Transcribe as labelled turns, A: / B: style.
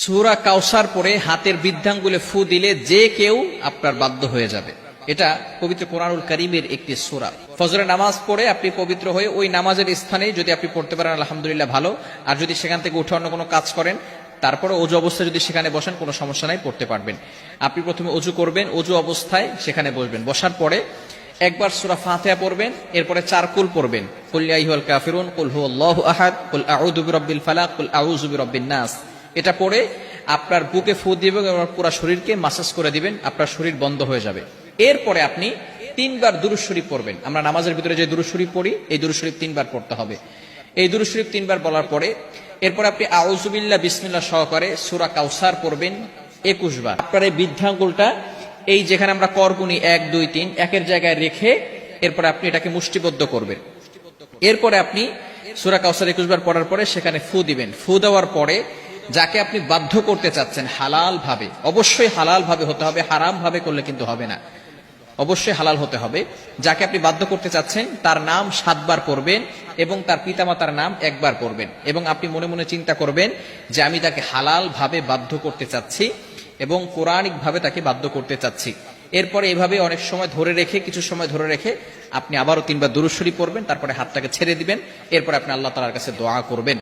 A: সূরা কাউসার পরে হাতের বৃদ্ধাঙ্গুলে ফু দিলে যে কেউ আপনার বাধ্য হয়ে যাবে। এটা পবিত্র কোরআনুল কারীমের একটি সূরা। ফজরের নামাজ পড়ে আপনি পবিত্র হয়ে ওই নামাজের স্থানে যদি আপনি পড়তে পারেন আলহামদুলিল্লাহ ভালো, আর যদি সেখান থেকে উঠে অন্য কোনো কাজ করেন তারপরে অজু অবস্থায় যদি সেখানে বসেন কোনো সমস্যা নাই, পড়তে পারবেন। আপনি প্রথমে অজু করবেন, অজু অবস্থায় সেখানে বসবেন, বসার পরে একবার সূরা ফাতিহা পড়বেন, এরপরে 4 কুল পড়বেন, কুল ইয়া আইয়ুহাল কাফিরুন, কুল হুয়াল্লাহু আহাদ, কুল আউযু বিরাব্বিল ফালাক, কুল আউযু বিরাব্বিন নাস। এটা পড়ে আপনার বুকে ফু দিবেন এবং পুরো শরীরকে মাসাজ করে দিবেন, আপনার শরীর বন্ধ হয়ে যাবে। এরপরে আপনি 3 বার দুরূদ শরীফ পড়বেন। আমরা নামাজের ভিতরে যে দুরূদ শরীফ পড়ি, এই দুরূদ শরীফ 3 বার পড়তে হবে। এই দুরূদ শরীফ 3 বার বলার পরে এরপর আপনি আউযু বিল্লাহ বিসমিল্লাহ সহকারে সূরা কাউসার পড়বেন 21 বার। আপনার এই বৃদ্ধাঙ্গুলটা এই যেখানে আমরা করগুনি 1 2 3 একের জায়গায় রেখে এরপর আপনি এটাকে মুষ্টিবদ্ধ করবেন। এরপরে আপনি সূরা কাউসার 21 বার পড়ার পরে সেখানে ফু দিবেন। ফু দেওয়ার পরে যাকে আপনি বাধ্য করতে চাচ্ছেন হালাল ভাবে, অবশ্যই হালাল ভাবে হতে হবে, হারাম ভাবে করলে কিন্তু হবে না, অবশ্যই হালাল হতে হবে। যাকে আপনি বাধ্য করতে চাচ্ছেন তার নাম 7 বার পড়বেন এবং তার পিতামাতার নাম 1 বার পড়বেন, এবং আপনি মনে মনে চিন্তা করবেন যে আমি তাকে হালাল ভাবে বাধ্য করতে চাচ্ছি এবং কোরআনিক ভাবে তাকে বাধ্য করতে চাচ্ছি। এরপরে এভাবে অনেক সময় ধরে রেখে, কিছু সময় ধরে রেখে আপনি আবারও 3 বার দুরূদ শরীফ পড়বেন, তারপরে হাতটাকে ছেড়ে দিবেন, এরপরে আপনি আল্লাহ তাআলার কাছে দোয়া করবেন।